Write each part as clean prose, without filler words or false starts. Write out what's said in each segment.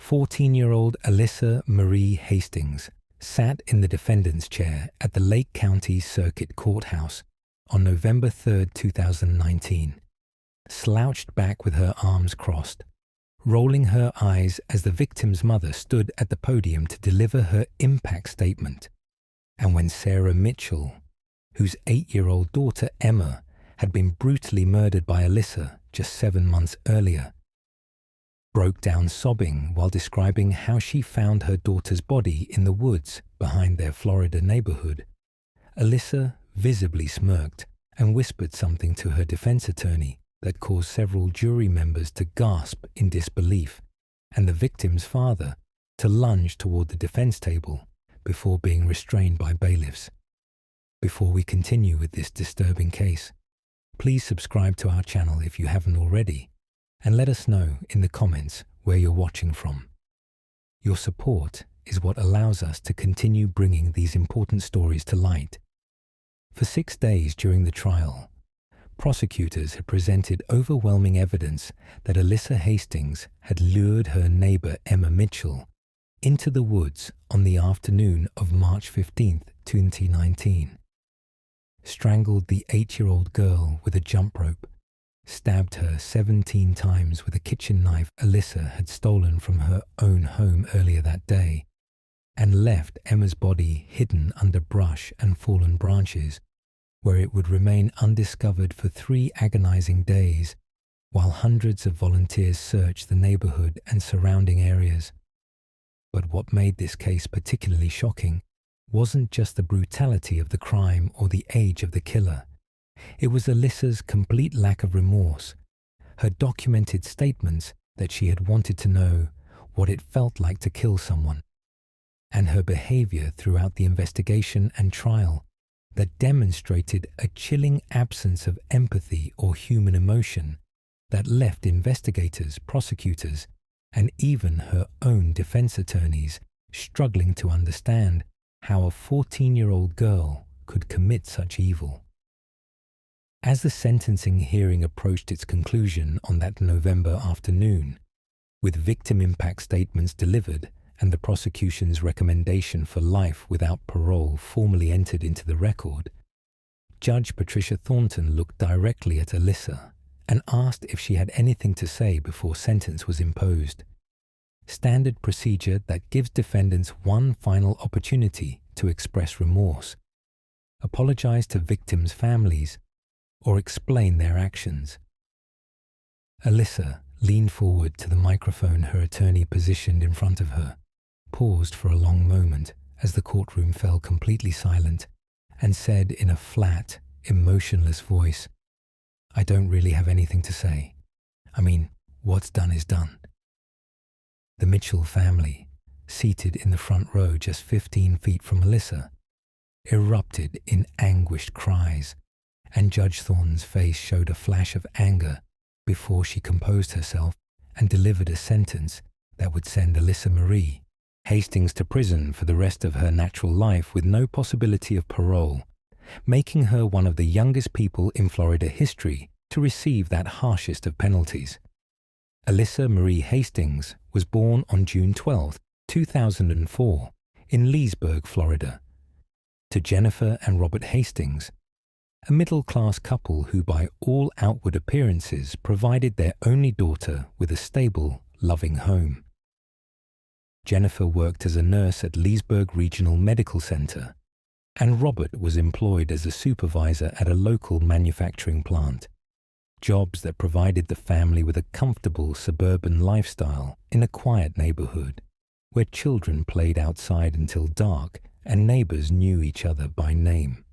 14-year-old Alyssa Marie Hastings sat in the defendant's chair at the Lake County Circuit Courthouse on November 3, 2019, slouched back with her arms crossed, rolling her eyes as the victim's mother stood at the podium to deliver her impact statement. And when Sarah Mitchell, whose 8-year-old daughter Emma had been brutally murdered by Alyssa just 7 months earlier, broke down sobbing while describing how she found her daughter's body in the woods behind their Florida neighborhood, Alyssa visibly smirked and whispered something to her defense attorney that caused several jury members to gasp in disbelief and the victim's father to lunge toward the defense table before being restrained by bailiffs. Before we continue with this disturbing case, please subscribe to our channel if you haven't already, and let us know in the comments where you're watching from. Your support is what allows us to continue bringing these important stories to light. For 6 days during the trial, prosecutors had presented overwhelming evidence that Alyssa Hastings had lured her neighbor Emma Mitchell into the woods on the afternoon of March 15, 2019, strangled the 8-year-old girl with a jump rope, stabbed her 17 times with a kitchen knife Alyssa had stolen from her own home earlier that day, and left Emma's body hidden under brush and fallen branches, where it would remain undiscovered for 3 agonizing days, while hundreds of volunteers searched the neighborhood and surrounding areas. But what made this case particularly shocking wasn't just the brutality of the crime or the age of the killer. It was Alyssa's complete lack of remorse, her documented statements that she had wanted to know what it felt like to kill someone, and her behavior throughout the investigation and trial that demonstrated a chilling absence of empathy or human emotion that left investigators, prosecutors, and even her own defense attorneys struggling to understand how a 14-year-old girl could commit such evil. As the sentencing hearing approached its conclusion on that November afternoon, with victim impact statements delivered and the prosecution's recommendation for life without parole formally entered into the record, Judge Patricia Thornton looked directly at Alyssa and asked if she had anything to say before sentence was imposed. Standard procedure that gives defendants one final opportunity to express remorse, apologize to victims' families, or explain their actions. Alyssa leaned forward to the microphone her attorney positioned in front of her, paused for a long moment as the courtroom fell completely silent, and said in a flat, emotionless voice, "I don't really have anything to say. I mean, what's done is done." The Mitchell family, seated in the front row just 15 feet from Alyssa, erupted in anguished cries, and Judge Thornton's face showed a flash of anger before she composed herself and delivered a sentence that would send Alyssa Marie Hastings to prison for the rest of her natural life with no possibility of parole, making her one of the youngest people in Florida history to receive that harshest of penalties. Alyssa Marie Hastings was born on June 12, 2004, in Leesburg, Florida, to Jennifer and Robert Hastings, a middle-class couple who by all outward appearances provided their only daughter with a stable, loving home. Jennifer worked as a nurse at Leesburg Regional Medical Center, and Robert was employed as a supervisor at a local manufacturing plant, jobs that provided the family with a comfortable suburban lifestyle in a quiet neighborhood, where children played outside until dark and neighbors knew each other by name.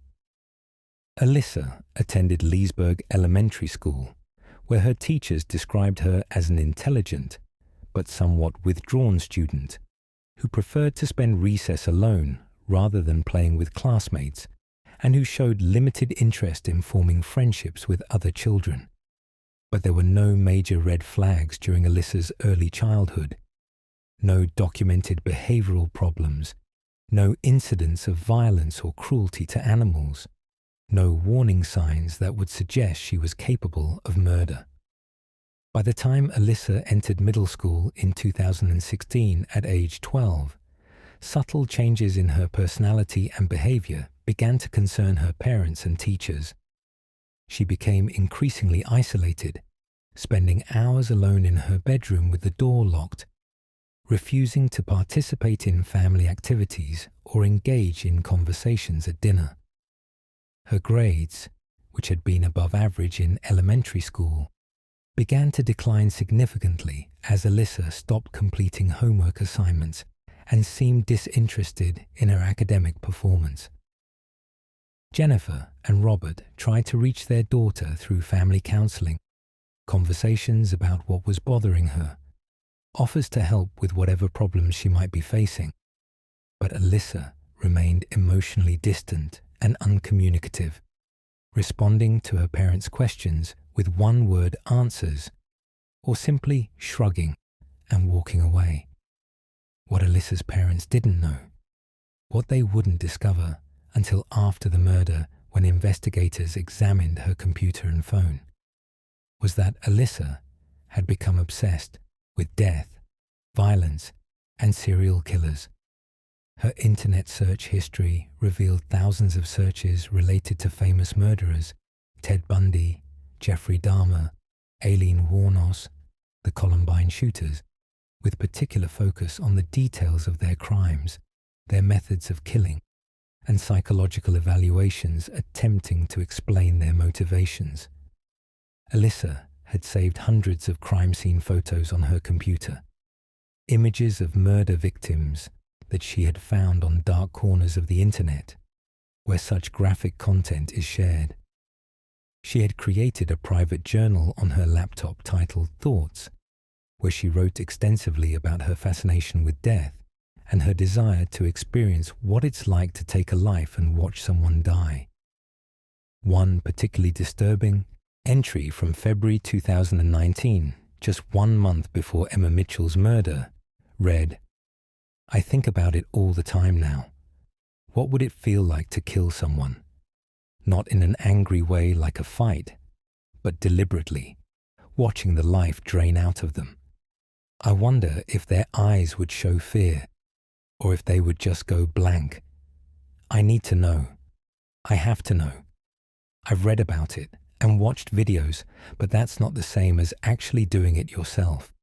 Alyssa attended Leesburg Elementary School, where her teachers described her as an intelligent but somewhat withdrawn student who preferred to spend recess alone rather than playing with classmates, and who showed limited interest in forming friendships with other children. But there were no major red flags during Alyssa's early childhood, no documented behavioral problems, no incidents of violence or cruelty to animals, no warning signs that would suggest she was capable of murder. By the time Alyssa entered middle school in 2016 at age 12, subtle changes in her personality and behavior began to concern her parents and teachers. She became increasingly isolated, spending hours alone in her bedroom with the door locked, refusing to participate in family activities or engage in conversations at dinner. Her grades, which had been above average in elementary school, began to decline significantly as Alyssa stopped completing homework assignments and seemed disinterested in her academic performance. Jennifer and Robert tried to reach their daughter through family counseling, conversations about what was bothering her, offers to help with whatever problems she might be facing. But Alyssa remained emotionally distant and uncommunicative, responding to her parents' questions with one-word answers, or simply shrugging and walking away. What Alyssa's parents didn't know, what they wouldn't discover until after the murder when investigators examined her computer and phone, was that Alyssa had become obsessed with death, violence, and serial killers. Her internet search history revealed thousands of searches related to famous murderers: Ted Bundy, Jeffrey Dahmer, Aileen Wuornos, the Columbine shooters, with particular focus on the details of their crimes, their methods of killing, and psychological evaluations attempting to explain their motivations. Alyssa had saved hundreds of crime scene photos on her computer, images of murder victims that she had found on dark corners of the internet, where such graphic content is shared. She had created a private journal on her laptop titled Thoughts, where she wrote extensively about her fascination with death and her desire to experience what it's like to take a life and watch someone die. One particularly disturbing entry from February 2019, just 1 month before Emma Mitchell's murder, read, "I think about it all the time now. What would it feel like to kill someone? Not in an angry way like a fight, but deliberately, watching the life drain out of them. I wonder if their eyes would show fear, or if they would just go blank. I need to know. I have to know. I've read about it and watched videos, but that's not the same as actually doing it yourself.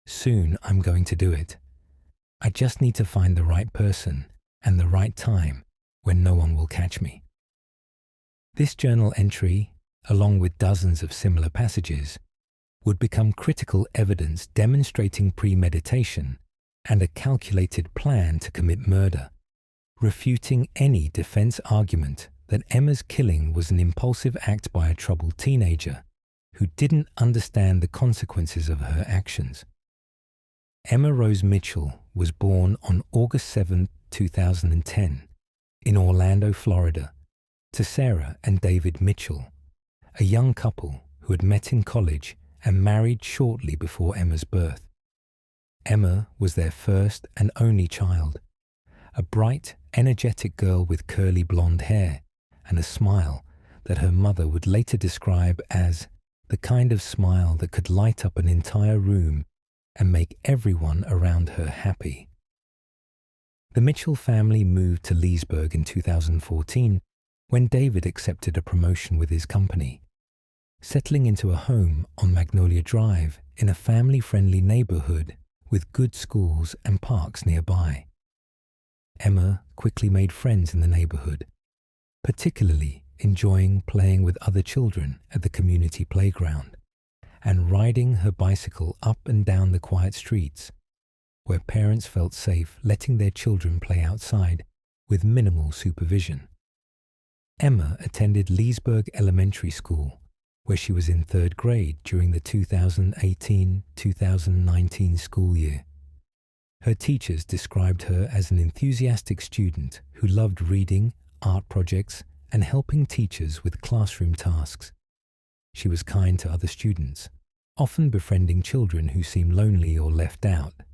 Soon I'm going to do it. I just need to find the right person and the right time when no one will catch me." This journal entry, along with dozens of similar passages, would become critical evidence demonstrating premeditation and a calculated plan to commit murder, refuting any defense argument that Emma's killing was an impulsive act by a troubled teenager who didn't understand the consequences of her actions. Emma Rose Mitchell was born on August 7, 2010, in Orlando, Florida, to Sarah and David Mitchell, a young couple who had met in college and married shortly before Emma's birth. Emma was their first and only child, a bright, energetic girl with curly blonde hair and a smile that her mother would later describe as the kind of smile that could light up an entire room and make everyone around her happy. The Mitchell family moved to Leesburg in 2014 when David accepted a promotion with his company, settling into a home on Magnolia Drive in a family-friendly neighborhood with good schools and parks nearby. Emma quickly made friends in the neighborhood, particularly enjoying playing with other children at the community playground and riding her bicycle up and down the quiet streets, where parents felt safe letting their children play outside with minimal supervision. Emma attended Leesburg Elementary School, where she was in 3rd grade during the 2018-2019 school year. Her teachers described her as an enthusiastic student who loved reading, art projects, and helping teachers with classroom tasks. She was kind to other students, often befriending children who seemed lonely or left out,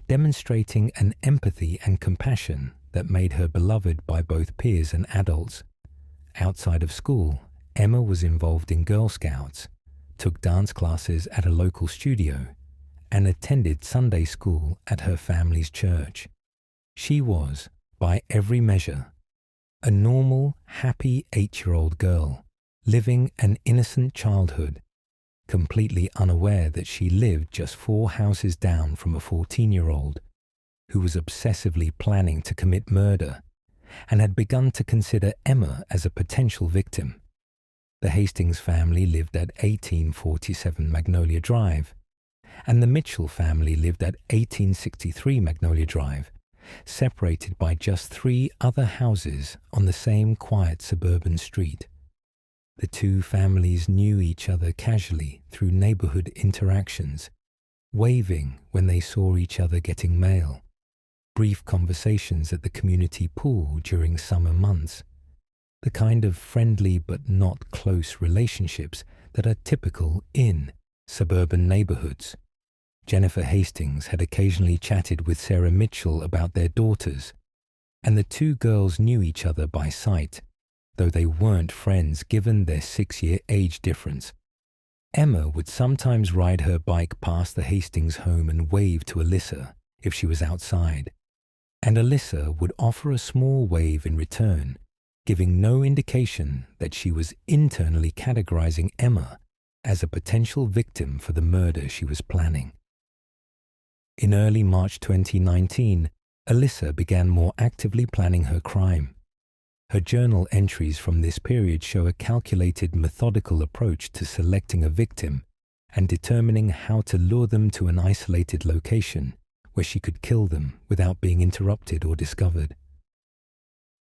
demonstrating an empathy and compassion that made her beloved by both peers and adults. Outside of school, Emma was involved in Girl Scouts, took dance classes at a local studio, and attended Sunday school at her family's church. She was, by every measure, a normal, happy 8-year-old girl, living an innocent childhood, completely unaware that she lived just 4 houses down from a 14-year-old who was obsessively planning to commit murder and had begun to consider Emma as a potential victim. The Hastings family lived at 1847 Magnolia Drive, and the Mitchell family lived at 1863 Magnolia Drive, separated by just 3 other houses on the same quiet suburban street. The two families knew each other casually through neighborhood interactions, waving when they saw each other getting mail, brief conversations at the community pool during summer months, the kind of friendly but not close relationships that are typical in suburban neighborhoods. Jennifer Hastings had occasionally chatted with Sarah Mitchell about their daughters, and the two girls knew each other by sight, though they weren't friends given their 6-year age difference. Emma would sometimes ride her bike past the Hastings home and wave to Alyssa if she was outside, and Alyssa would offer a small wave in return, giving no indication that she was internally categorizing Emma as a potential victim for the murder she was planning. In early March 2019, Alyssa began more actively planning her crime. Her journal entries from this period show a calculated, methodical approach to selecting a victim and determining how to lure them to an isolated location where she could kill them without being interrupted or discovered.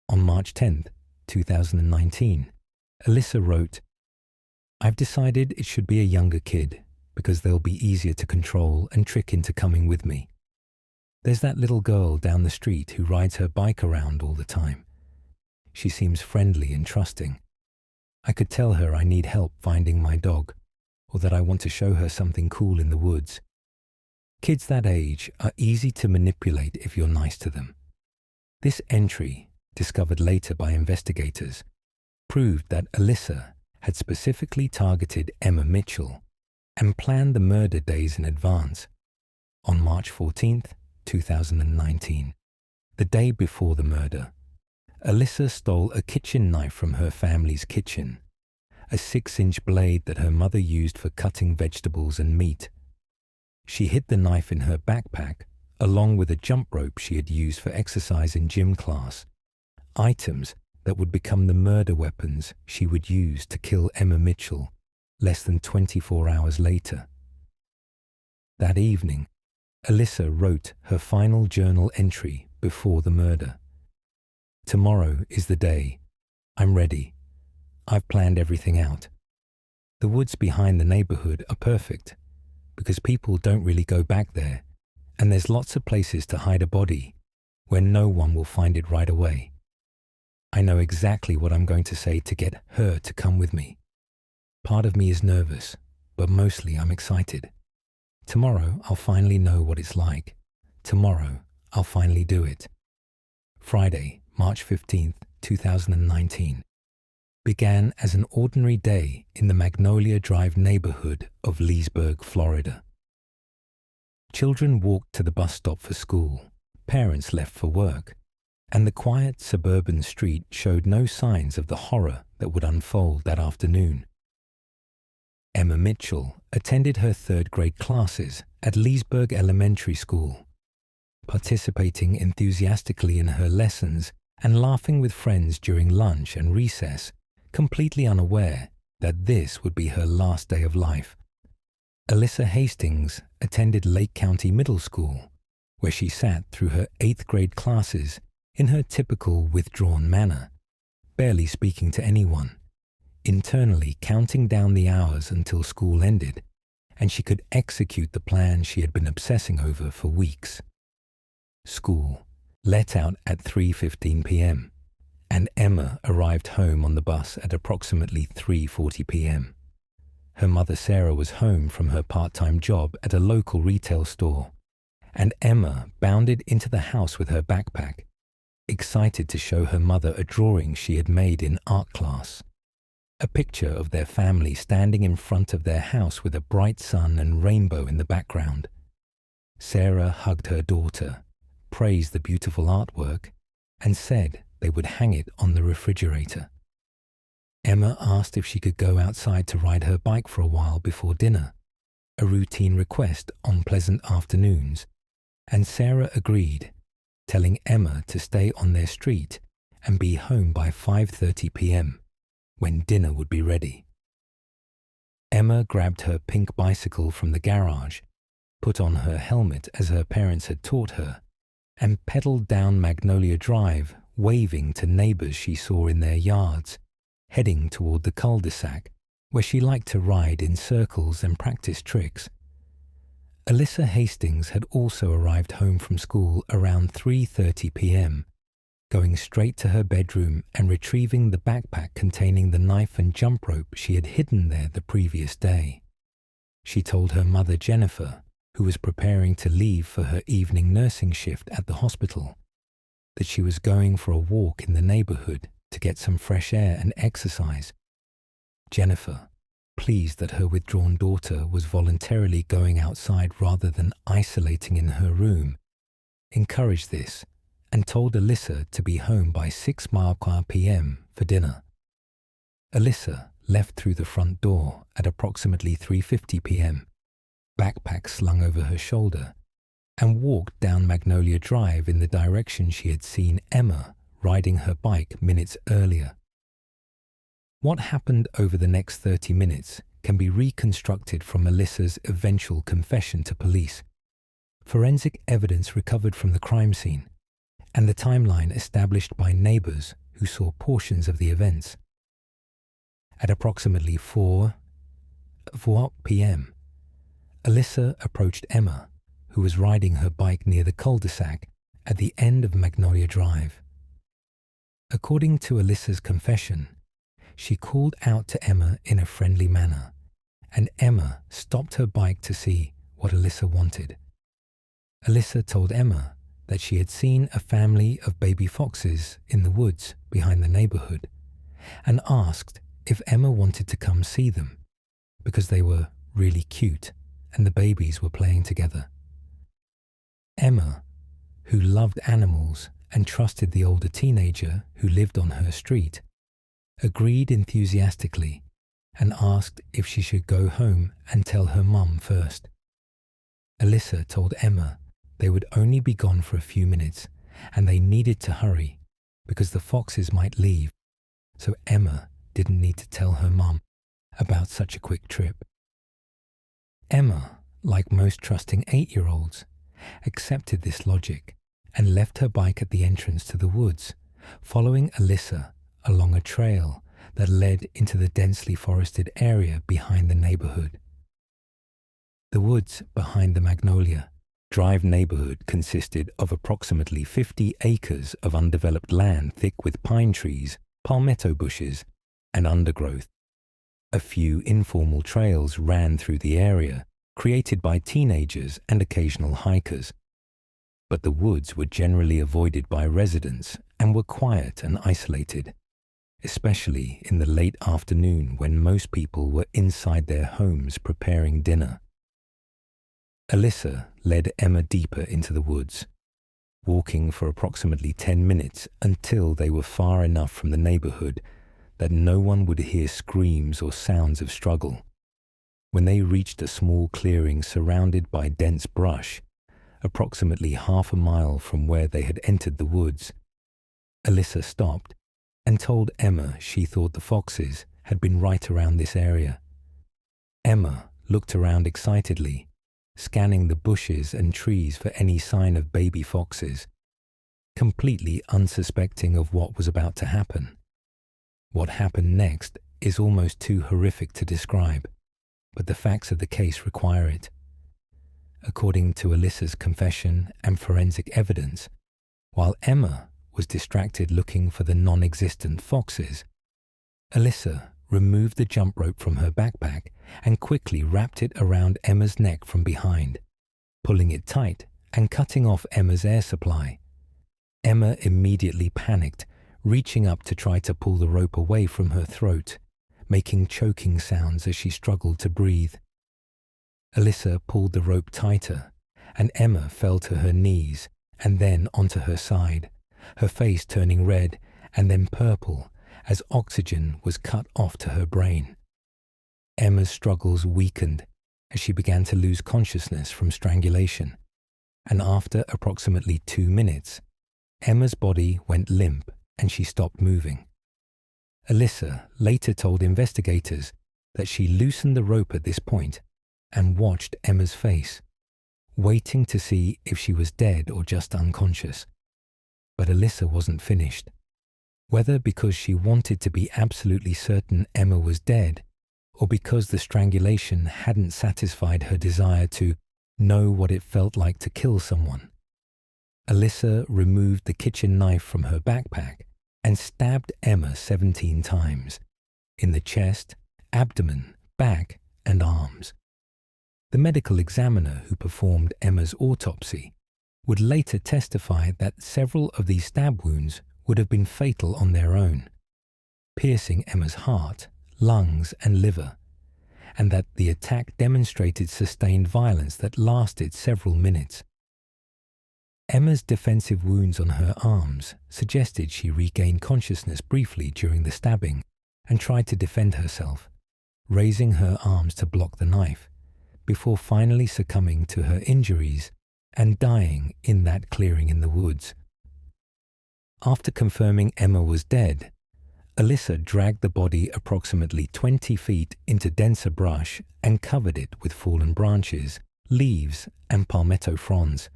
On March 10, 2019, Alyssa wrote, "I've decided it should be a younger kid because they'll be easier to control and trick into coming with me. There's that little girl down the street who rides her bike around all the time. She seems friendly and trusting. I could tell her I need help finding my dog, or that I want to show her something cool in the woods. Kids that age are easy to manipulate if you're nice to them." This entry, discovered later by investigators, proved that Alyssa had specifically targeted Emma Mitchell and planned the murder days in advance. On March 14, 2019, the day before the murder, Alyssa stole a kitchen knife from her family's kitchen, a 6-inch blade that her mother used for cutting vegetables and meat. She hid the knife in her backpack, along with a jump rope she had used for exercise in gym class, items that would become the murder weapons she would use to kill Emma Mitchell less than 24 hours later. That evening, Alyssa wrote her final journal entry before the murder. "Tomorrow is the day. I'm ready. I've planned everything out. The woods behind the neighborhood are perfect because people don't really go back there, and there's lots of places to hide a body where no one will find it right away. I know exactly what I'm going to say to get her to come with me. Part of me is nervous, but mostly I'm excited. Tomorrow I'll finally know what it's like. Tomorrow I'll finally do it." Friday, March 15, 2019, began as an ordinary day in the Magnolia Drive neighborhood of Leesburg, Florida. Children walked to the bus stop for school, parents left for work, and the quiet suburban street showed no signs of the horror that would unfold that afternoon. Emma Mitchell attended her 3rd grade classes at Leesburg Elementary School, participating enthusiastically in her lessons and laughing with friends during lunch and recess, completely unaware that this would be her last day of life. Alyssa Hastings attended Lake County Middle School, where she sat through her 8th grade classes in her typical withdrawn manner, barely speaking to anyone, internally counting down the hours until school ended, and she could execute the plan she had been obsessing over for weeks. School let out at 3:15 p.m., and Emma arrived home on the bus at approximately 3:40 p.m. Her mother Sarah was home from her part-time job at a local retail store, and Emma bounded into the house with her backpack, excited to show her mother a drawing she had made in art class. a picture of their family standing in front of their house with a bright sun and rainbow in the background. Sarah hugged her daughter, praised the beautiful artwork, and said they would hang it on the refrigerator. Emma asked if she could go outside to ride her bike for a while before dinner, a routine request on pleasant afternoons, and Sarah agreed, telling Emma to stay on their street and be home by 5:30 p.m., when dinner would be ready. Emma grabbed her pink bicycle from the garage, put on her helmet as her parents had taught her, and pedaled down Magnolia Drive, waving to neighbors she saw in their yards, heading toward the cul-de-sac, where she liked to ride in circles and practice tricks. Alyssa Hastings had also arrived home from school around 3:30 p.m., going straight to her bedroom and retrieving the backpack containing the knife and jump rope she had hidden there the previous day. She told her mother Jennifer, who was preparing to leave for her evening nursing shift at the hospital, that she was going for a walk in the neighborhood to get some fresh air and exercise. Jennifer, pleased that her withdrawn daughter was voluntarily going outside rather than isolating in her room, encouraged this and told Alyssa to be home by 6 p.m. for dinner. Alyssa left through the front door at approximately 3:50 p.m., backpack slung over her shoulder, and walked down Magnolia Drive in the direction she had seen Emma riding her bike minutes earlier. What happened over the next 30 minutes can be reconstructed from Alyssa's eventual confession to police, forensic evidence recovered from the crime scene, and the timeline established by neighbors who saw portions of the events. At approximately 4 p.m., Alyssa approached Emma, who was riding her bike near the cul-de-sac at the end of Magnolia Drive. According to Alyssa's confession, she called out to Emma in a friendly manner, and Emma stopped her bike to see what Alyssa wanted. Alyssa told Emma that she had seen a family of baby foxes in the woods behind the neighborhood, and asked if Emma wanted to come see them, because they were really cute and the babies were playing together. Emma, who loved animals and trusted the older teenager who lived on her street, agreed enthusiastically and asked if she should go home and tell her mum first. Alyssa told Emma they would only be gone for a few minutes and they needed to hurry because the foxes might leave, so Emma didn't need to tell her mum about such a quick trip. Emma, like most trusting 8-year-olds, accepted this logic and left her bike at the entrance to the woods, following Alyssa along a trail that led into the densely forested area behind the neighborhood. The woods behind the Magnolia Drive neighborhood consisted of approximately 50 acres of undeveloped land thick with pine trees, palmetto bushes, and undergrowth. A few informal trails ran through the area, created by teenagers and occasional hikers. But the woods were generally avoided by residents and were quiet and isolated, especially in the late afternoon when most people were inside their homes preparing dinner. Alyssa led Emma deeper into the woods, walking for approximately 10 minutes until they were far enough from the neighborhood that no one would hear screams or sounds of struggle. When they reached a small clearing surrounded by dense brush, approximately half a mile from where they had entered the woods, Alyssa stopped and told Emma she thought the foxes had been right around this area. Emma looked around excitedly, scanning the bushes and trees for any sign of baby foxes, completely unsuspecting of what was about to happen. What happened next is almost too horrific to describe, but the facts of the case require it. According to Alyssa's confession and forensic evidence, while Emma was distracted looking for the non-existent foxes, Alyssa removed the jump rope from her backpack and quickly wrapped it around Emma's neck from behind, pulling it tight and cutting off Emma's air supply. Emma immediately panicked, reaching up to try to pull the rope away from her throat, making choking sounds as she struggled to breathe. Alyssa pulled the rope tighter, and Emma fell to her knees and then onto her side, her face turning red and then purple as oxygen was cut off to her brain. Emma's struggles weakened as she began to lose consciousness from strangulation, and after approximately 2 minutes, Emma's body went limp and she stopped moving. Alyssa later told investigators that she loosened the rope at this point and watched Emma's face, waiting to see if she was dead or just unconscious. But Alyssa wasn't finished. Whether because she wanted to be absolutely certain Emma was dead, or because the strangulation hadn't satisfied her desire to know what it felt like to kill someone, Alyssa removed the kitchen knife from her backpack and stabbed Emma 17 times, in the chest, abdomen, back, and arms. The medical examiner who performed Emma's autopsy would later testify that several of these stab wounds would have been fatal on their own, piercing Emma's heart, lungs, and liver, and that the attack demonstrated sustained violence that lasted several minutes. Emma's defensive wounds on her arms suggested she regained consciousness briefly during the stabbing and tried to defend herself, raising her arms to block the knife, before finally succumbing to her injuries and dying in that clearing in the woods. After confirming Emma was dead, Alyssa dragged the body approximately 20 feet into denser brush and covered it with fallen branches, leaves, and palmetto fronds,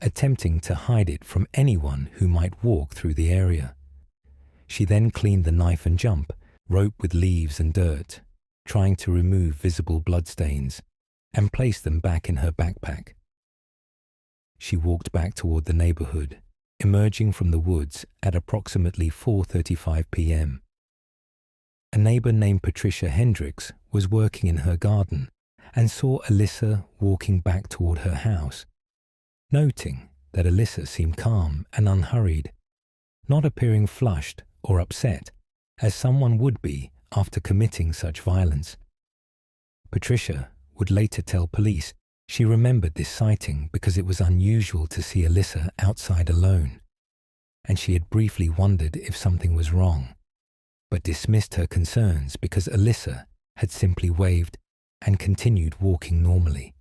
attempting to hide it from anyone who might walk through the area. She then cleaned the knife and jump, rope with leaves and dirt, trying to remove visible bloodstains, and placed them back in her backpack. She walked back toward the neighborhood, emerging from the woods at approximately 4:35 p.m. A neighbor named Patricia Hendricks was working in her garden and saw Alyssa walking back toward her house. Noting that Alyssa seemed calm and unhurried, not appearing flushed or upset, as someone would be after committing such violence. Patricia would later tell police she remembered this sighting because it was unusual to see Alyssa outside alone, and she had briefly wondered if something was wrong, but dismissed her concerns because Alyssa had simply waved and continued walking normally.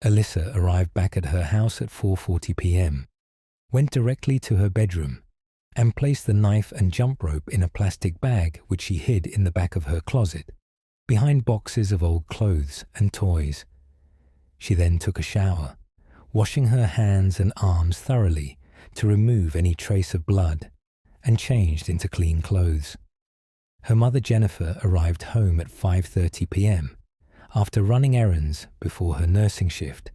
Alyssa arrived back at her house at 4:40 p.m., went directly to her bedroom, and placed the knife and jump rope in a plastic bag which she hid in the back of her closet, behind boxes of old clothes and toys. She then took a shower, washing her hands and arms thoroughly to remove any trace of blood, and changed into clean clothes. Her mother Jennifer arrived home at 5:30 p.m. after running errands before her nursing shift,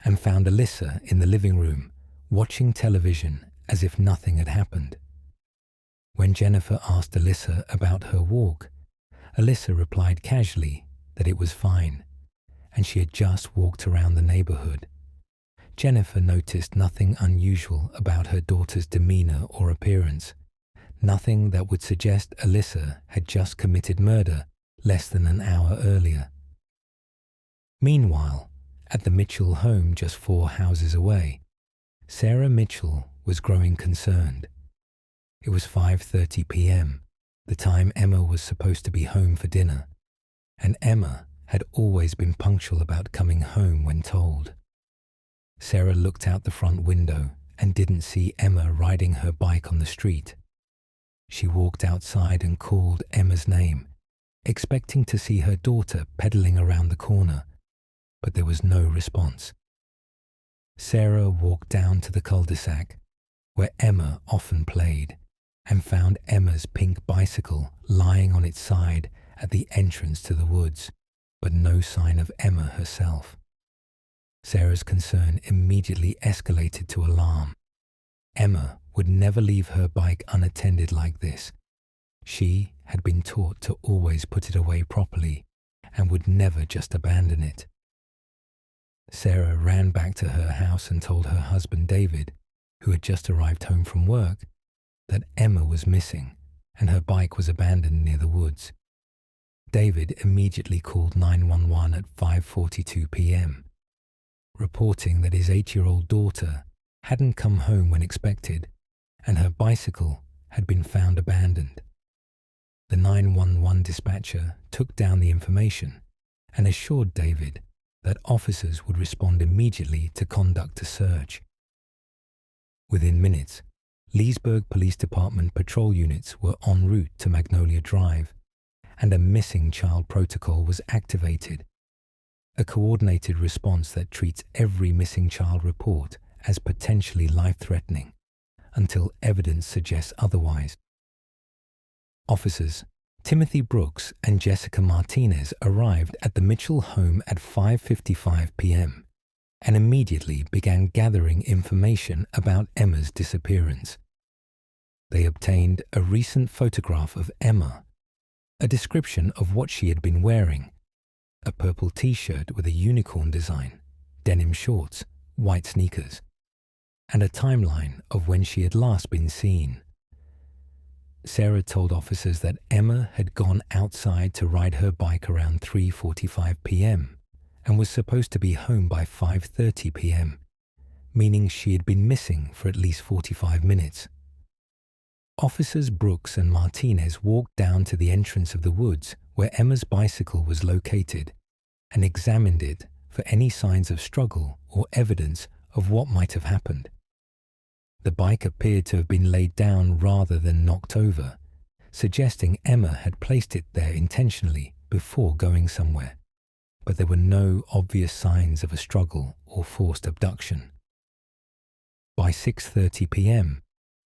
and found Alyssa in the living room watching television as if nothing had happened. When Jennifer asked Alyssa about her walk, Alyssa replied casually that it was fine, and she had just walked around the neighborhood. Jennifer noticed nothing unusual about her daughter's demeanor or appearance, nothing that would suggest Alyssa had just committed murder less than an hour earlier. Meanwhile, at the Mitchell home just 4 houses away, Sarah Mitchell was growing concerned. It was 5:30 p.m., the time Emma was supposed to be home for dinner, and Emma had always been punctual about coming home when told. Sarah looked out the front window and didn't see Emma riding her bike on the street. She walked outside and called Emma's name, expecting to see her daughter pedaling around the corner, but there was no response. Sarah walked down to the cul-de-sac, where Emma often played, and found Emma's pink bicycle lying on its side at the entrance to the woods, but no sign of Emma herself. Sarah's concern immediately escalated to alarm. Emma would never leave her bike unattended like this. She had been taught to always put it away properly and would never just abandon it. Sarah ran back to her house and told her husband David, who had just arrived home from work, that Emma was missing and her bike was abandoned near the woods. David immediately called 911 at 5:42 p.m., reporting that his 8-year-old daughter hadn't come home when expected and her bicycle had been found abandoned. The 911 dispatcher took down the information and assured David that officers would respond immediately to conduct a search. Within minutes, Leesburg Police Department patrol units were en route to Magnolia Drive, and a missing child protocol was activated, a coordinated response that treats every missing child report as potentially life-threatening until evidence suggests otherwise. Officers Timothy Brooks and Jessica Martinez arrived at the Mitchell home at 5:55 p.m. and immediately began gathering information about Emma's disappearance. They obtained a recent photograph of Emma, a description of what she had been wearing, a purple t-shirt with a unicorn design, denim shorts, white sneakers, and a timeline of when she had last been seen. Sarah told officers that Emma had gone outside to ride her bike around 3:45 p.m. and was supposed to be home by 5:30 p.m., meaning she had been missing for at least 45 minutes. Officers Brooks and Martinez walked down to the entrance of the woods where Emma's bicycle was located and examined it for any signs of struggle or evidence of what might have happened. The bike appeared to have been laid down rather than knocked over, suggesting Emma had placed it there intentionally before going somewhere, but there were no obvious signs of a struggle or forced abduction. By 6:30 p.m.,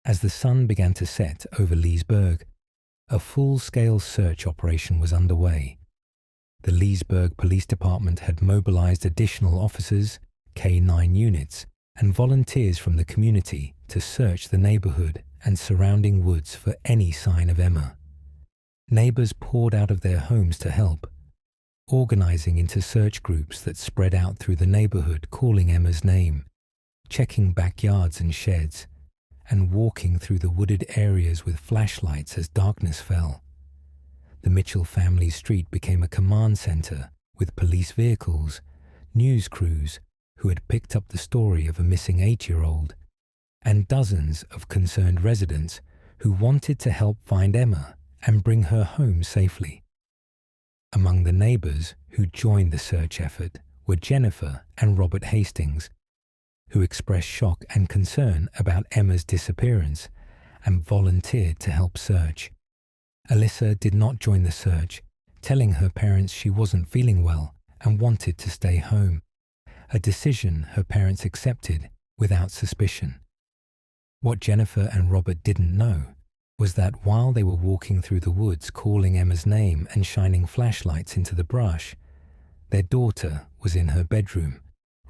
as the sun began to set over Leesburg, a full-scale search operation was underway. The Leesburg Police Department had mobilized additional officers, K-9 units, and volunteers from the community to search the neighborhood and surrounding woods for any sign of Emma. Neighbors poured out of their homes to help, organizing into search groups that spread out through the neighborhood calling Emma's name, checking backyards and sheds, and walking through the wooded areas with flashlights as darkness fell. The Mitchell family street became a command center with police vehicles, news crews who had picked up the story of a missing 8-year-old, and dozens of concerned residents who wanted to help find Emma and bring her home safely. Among the neighbors who joined the search effort were Jennifer and Robert Hastings, who expressed shock and concern about Emma's disappearance and volunteered to help search. Alyssa did not join the search, telling her parents she wasn't feeling well and wanted to stay home, a decision her parents accepted without suspicion. What Jennifer and Robert didn't know was that while they were walking through the woods calling Emma's name and shining flashlights into the brush, their daughter was in her bedroom,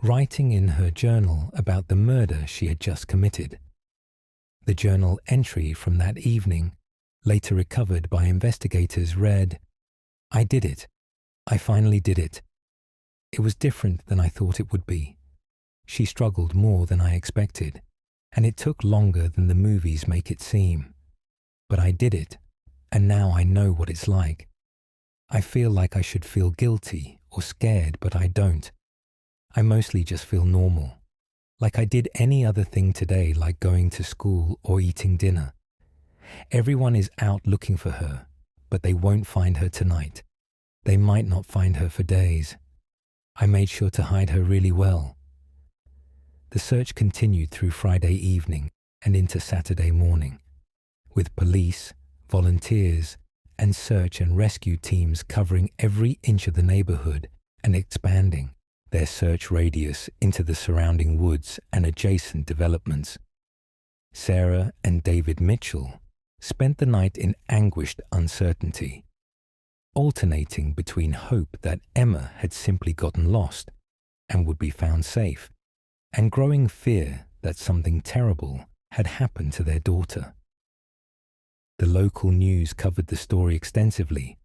writing in her journal about the murder she had just committed. The journal entry from that evening, later recovered by investigators, read, "I did it. I finally did it. It was different than I thought it would be. She struggled more than I expected, and it took longer than the movies make it seem. But I did it, and now I know what it's like. I feel like I should feel guilty or scared, but I don't. I mostly just feel normal, like I did any other thing today, like going to school or eating dinner. Everyone is out looking for her, but they won't find her tonight. They might not find her for days. I made sure to hide her really well." The search continued through Friday evening and into Saturday morning, with police, volunteers, and search and rescue teams covering every inch of the neighborhood and expanding their search radius into the surrounding woods and adjacent developments. Sarah and David Mitchell spent the night in anguished uncertainty, alternating between hope that Emma had simply gotten lost and would be found safe, and growing fear that something terrible had happened to their daughter. The local news covered the story extensively,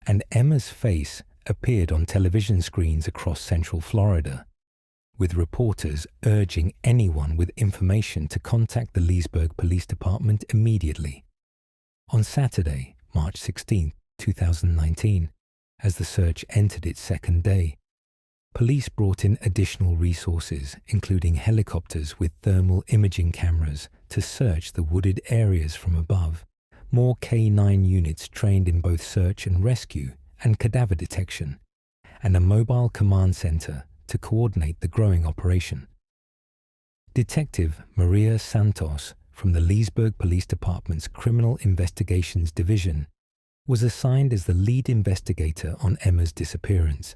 and Emma's face appeared on television screens across Central Florida, with reporters urging anyone with information to contact the Leesburg Police Department immediately. On Saturday, March 16, 2019, As the search entered its second day, police brought in additional resources, including helicopters with thermal imaging cameras to search the wooded areas from above, more K9 units trained in both search and rescue and cadaver detection, and a mobile command center to coordinate the growing operation. Detective Maria Santos from the Leesburg Police Department's Criminal Investigations Division was assigned as the lead investigator on Emma's disappearance.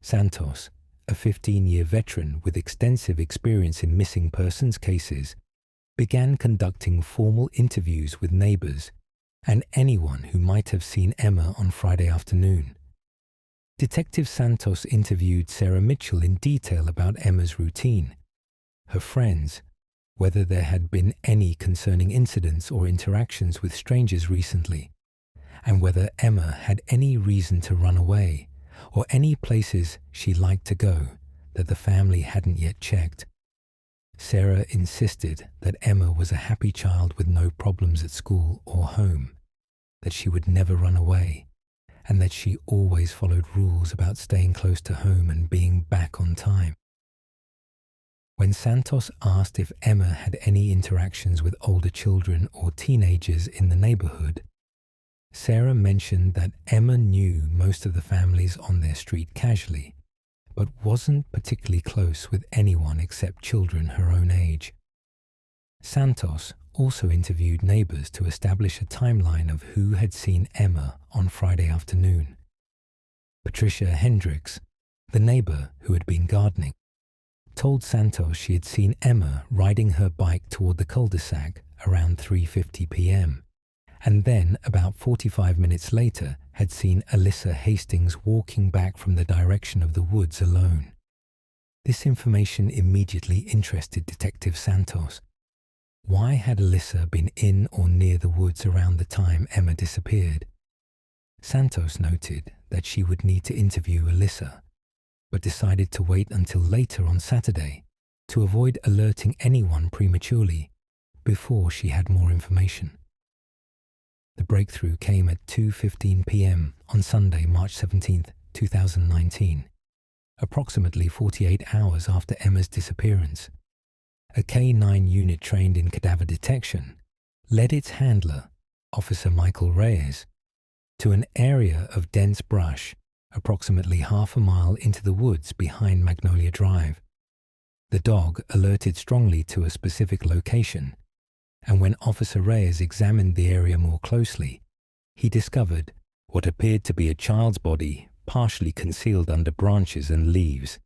Santos, a 15-year veteran with extensive experience in missing persons cases, began conducting formal interviews with neighbors and anyone who might have seen Emma on Friday afternoon. Detective Santos interviewed Sarah Mitchell in detail about Emma's routine, her friends, whether there had been any concerning incidents or interactions with strangers recently, and whether Emma had any reason to run away or any places she liked to go that the family hadn't yet checked. Sarah insisted that Emma was a happy child with no problems at school or home, that she would never run away, and that she always followed rules about staying close to home and being back on time. When Santos asked if Emma had any interactions with older children or teenagers in the neighborhood, Sarah mentioned that Emma knew most of the families on their street casually, but wasn't particularly close with anyone except children her own age. Santos also interviewed neighbors to establish a timeline of who had seen Emma on Friday afternoon. Patricia Hendricks, the neighbor who had been gardening, told Santos she had seen Emma riding her bike toward the cul-de-sac around 3:50 p.m., and then about 45 minutes later had seen Alyssa Hastings walking back from the direction of the woods alone. This information immediately interested Detective Santos. Why had Alyssa been in or near the woods around the time Emma disappeared? Santos noted that she would need to interview Alyssa, but decided to wait until later on Saturday to avoid alerting anyone prematurely before she had more information. The breakthrough came at 2:15 p.m. on Sunday, March 17, 2019, approximately 48 hours after Emma's disappearance. A K9 unit trained in cadaver detection led its handler, Officer Michael Reyes, to an area of dense brush approximately half a mile into the woods behind Magnolia Drive. The dog alerted strongly to a specific location, and when Officer Reyes examined the area more closely, he discovered what appeared to be a child's body partially concealed under branches and leaves.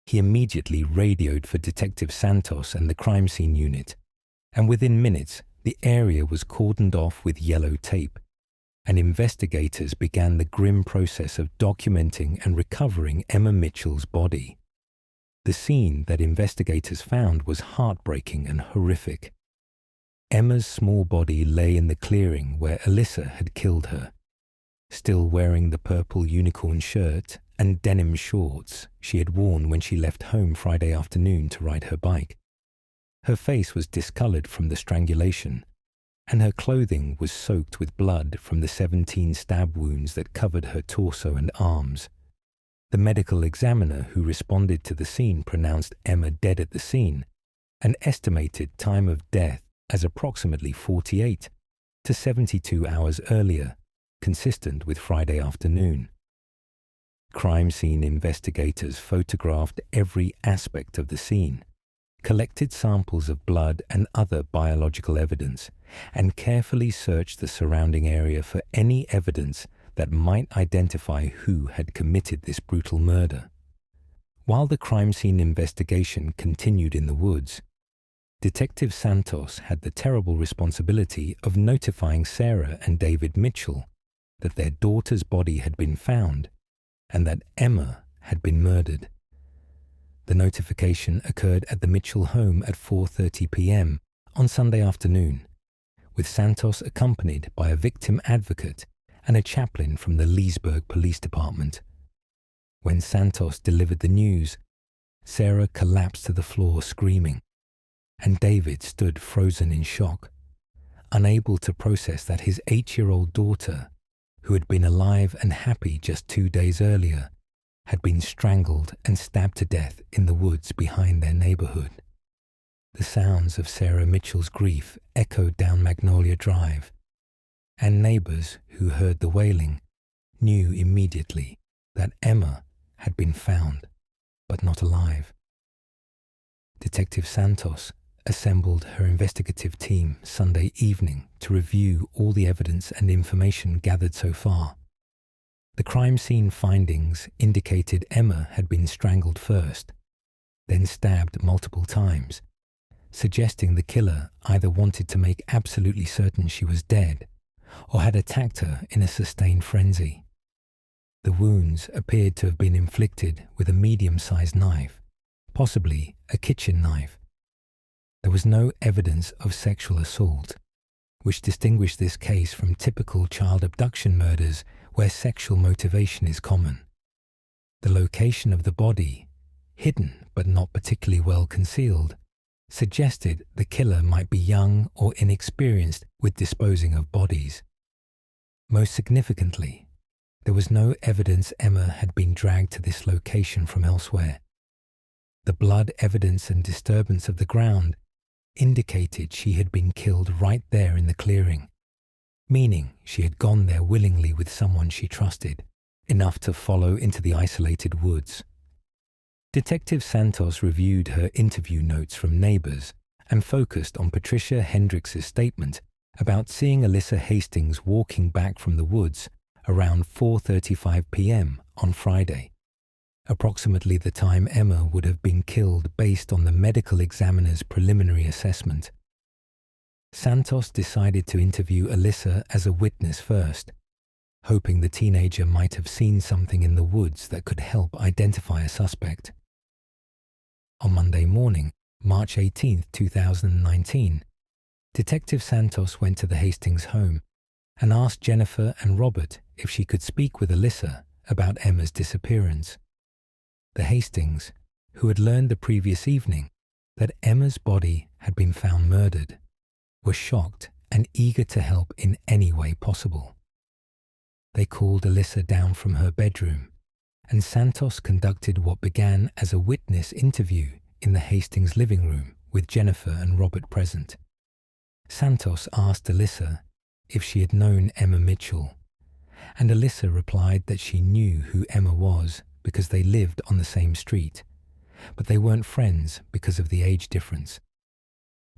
He immediately radioed for Detective Santos and the crime scene unit, and within minutes the area was cordoned off with yellow tape, and investigators began the grim process of documenting and recovering Emma Mitchell's body. The scene that investigators found was heartbreaking and horrific. Emma's small body lay in the clearing where Alyssa had killed her, still wearing the purple unicorn shirt and denim shorts she had worn when she left home Friday afternoon to ride her bike. Her face was discolored from the strangulation, and her clothing was soaked with blood from the 17 stab wounds that covered her torso and arms. The medical examiner who responded to the scene pronounced Emma dead at the scene and estimated time of death as approximately 48 to 72 hours earlier, consistent with Friday afternoon. Crime scene investigators photographed every aspect of the scene, collected samples of blood and other biological evidence, and carefully searched the surrounding area for any evidence that might identify who had committed this brutal murder. While the crime scene investigation continued in the woods, Detective Santos had the terrible responsibility of notifying Sarah and David Mitchell that their daughter's body had been found and that Emma had been murdered. The notification occurred at the Mitchell home at 4:30 p.m. on Sunday afternoon, with Santos accompanied by a victim advocate and a chaplain from the Leesburg Police Department. When Santos delivered the news, Sarah collapsed to the floor screaming, and David stood frozen in shock, unable to process that his 8-year-old daughter who had been alive and happy just 2 days earlier, had been strangled and stabbed to death in the woods behind their neighborhood. The sounds of Sarah Mitchell's grief echoed down Magnolia Drive, and neighbors who heard the wailing knew immediately that Emma had been found, but not alive. Detective Santos assembled her investigative team Sunday evening to review all the evidence and information gathered so far. The crime scene findings indicated Emma had been strangled first, then stabbed multiple times, suggesting the killer either wanted to make absolutely certain she was dead or had attacked her in a sustained frenzy. The wounds appeared to have been inflicted with a medium-sized knife, possibly a kitchen knife. There was no evidence of sexual assault, which distinguished this case from typical child abduction murders where sexual motivation is common. The location of the body, hidden but not particularly well concealed, suggested the killer might be young or inexperienced with disposing of bodies. Most significantly, there was no evidence Emma had been dragged to this location from elsewhere. The blood evidence and disturbance of the ground indicated she had been killed right there in the clearing, meaning she had gone there willingly with someone she trusted, enough to follow into the isolated woods. Detective Santos reviewed her interview notes from neighbors and focused on Patricia Hendricks' statement about seeing Alyssa Hastings walking back from the woods around 4:35 p.m. on Friday, approximately the time Emma would have been killed based on the medical examiner's preliminary assessment. Santos decided to interview Alyssa as a witness first, hoping the teenager might have seen something in the woods that could help identify a suspect. On Monday morning, March 18, 2019, Detective Santos went to the Hastings home and asked Jennifer and Robert if she could speak with Alyssa about Emma's disappearance. The Hastings, who had learned the previous evening that Emma's body had been found murdered, were shocked and eager to help in any way possible. They called Alyssa down from her bedroom, and Santos conducted what began as a witness interview in the Hastings living room with Jennifer and Robert present. Santos asked Alyssa if she had known Emma Mitchell, and Alyssa replied that she knew who Emma was because they lived on the same street, but they weren't friends because of the age difference.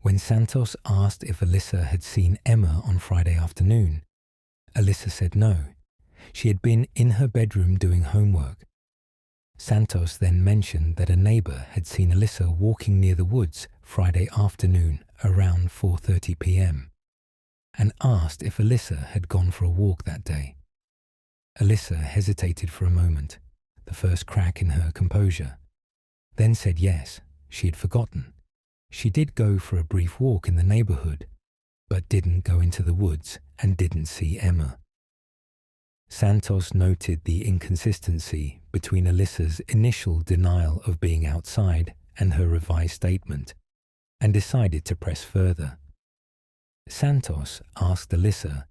When Santos asked if Alyssa had seen Emma on Friday afternoon, Alyssa said no. She had been in her bedroom doing homework. Santos then mentioned that a neighbor had seen Alyssa walking near the woods Friday afternoon around 4:30 p.m. and asked if Alyssa had gone for a walk that day. Alyssa hesitated for a moment, the first crack in her composure, then said yes, she had forgotten. She did go for a brief walk in the neighborhood, but didn't go into the woods and didn't see Emma. Santos noted the inconsistency between Alyssa's initial denial of being outside and her revised statement, and decided to press further. Santos asked Alyssa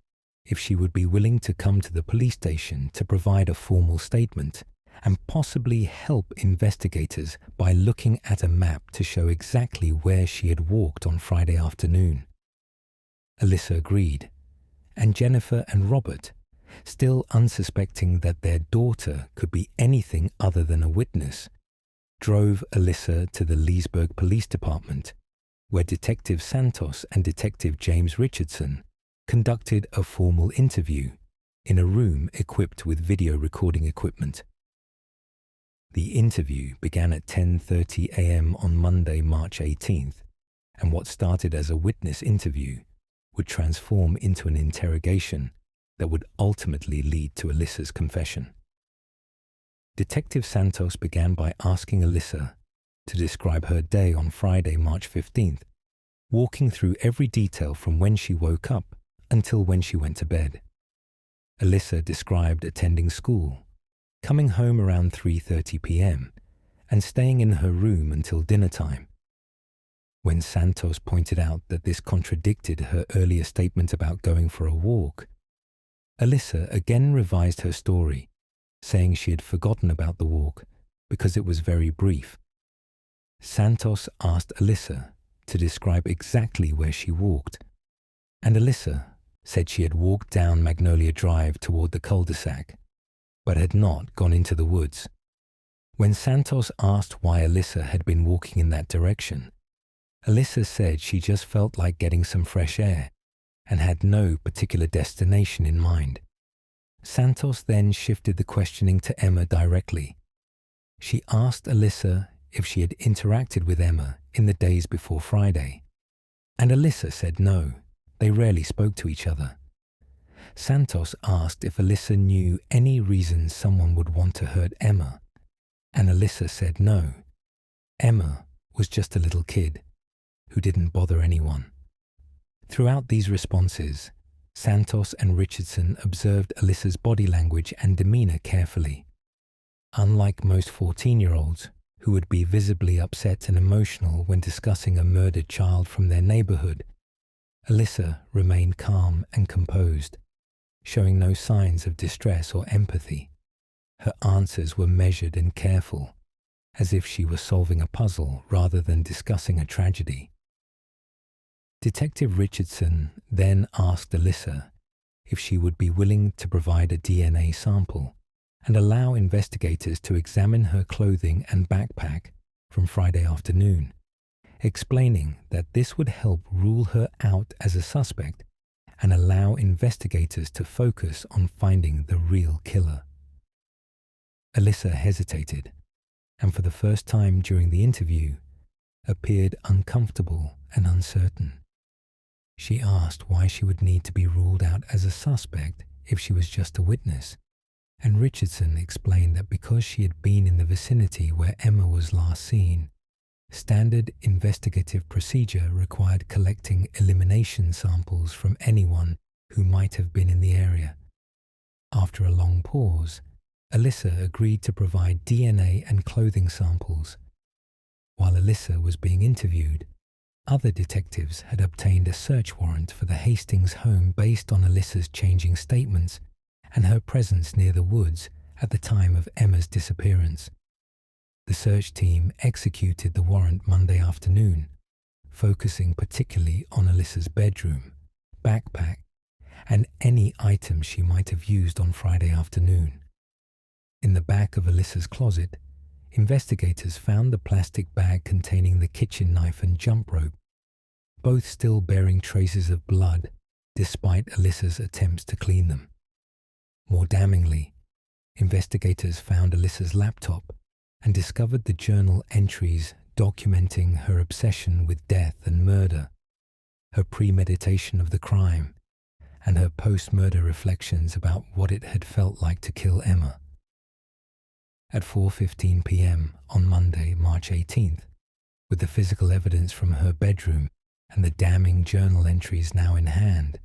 if she would be willing to come to the police station to provide a formal statement and possibly help investigators by looking at a map to show exactly where she had walked on Friday afternoon. Alyssa agreed, and Jennifer and Robert, still unsuspecting that their daughter could be anything other than a witness, drove Alyssa to the Leesburg Police Department, where Detective Santos and Detective James Richardson conducted a formal interview in a room equipped with video recording equipment. The interview began at 10:30 a.m. on Monday, March 18th, and what started as a witness interview would transform into an interrogation that would ultimately lead to Alyssa's confession. Detective Santos began by asking Alyssa to describe her day on Friday, March 15th, walking through every detail from when she woke up until when she went to bed. Alyssa described attending school, coming home around 3:30 p.m. and staying in her room until dinner time. When Santos pointed out that this contradicted her earlier statement about going for a walk, Alyssa again revised her story, saying she had forgotten about the walk because it was very brief. Santos asked Alyssa to describe exactly where she walked, and Alyssa said she had walked down Magnolia Drive toward the cul-de-sac, but had not gone into the woods. When Santos asked why Alyssa had been walking in that direction, Alyssa said she just felt like getting some fresh air and had no particular destination in mind. Santos then shifted the questioning to Emma directly. She asked Alyssa if she had interacted with Emma in the days before Friday, and Alyssa said no, they rarely spoke to each other. Santos asked if Alyssa knew any reason someone would want to hurt Emma, and Alyssa said no. Emma was just a little kid who didn't bother anyone. Throughout these responses, Santos and Richardson observed Alyssa's body language and demeanor carefully. Unlike most 14-year-olds, who would be visibly upset and emotional when discussing a murdered child from their neighborhood, Alyssa remained calm and composed, showing no signs of distress or empathy. Her answers were measured and careful, as if she was solving a puzzle rather than discussing a tragedy. Detective Richardson then asked Alyssa if she would be willing to provide a DNA sample and allow investigators to examine her clothing and backpack from Friday afternoon, explaining that this would help rule her out as a suspect and allow investigators to focus on finding the real killer. Alyssa hesitated, and for the first time during the interview, appeared uncomfortable and uncertain. She asked why she would need to be ruled out as a suspect if she was just a witness, and Richardson explained that because she had been in the vicinity where Emma was last seen, standard investigative procedure required collecting elimination samples from anyone who might have been in the area. After a long pause, Alyssa agreed to provide DNA and clothing samples. While Alyssa was being interviewed, other detectives had obtained a search warrant for the Hastings home based on Alyssa's changing statements and her presence near the woods at the time of Emma's disappearance. The search team executed the warrant Monday afternoon, focusing particularly on Alyssa's bedroom, backpack, and any items she might have used on Friday afternoon. In the back of Alyssa's closet, investigators found the plastic bag containing the kitchen knife and jump rope, both still bearing traces of blood despite Alyssa's attempts to clean them. More damningly, investigators found Alyssa's laptop and discovered the journal entries documenting her obsession with death and murder, her premeditation of the crime, and her post-murder reflections about what it had felt like to kill Emma. At 4:15 p.m. on Monday, March 18th, with the physical evidence from her bedroom and the damning journal entries now in hand,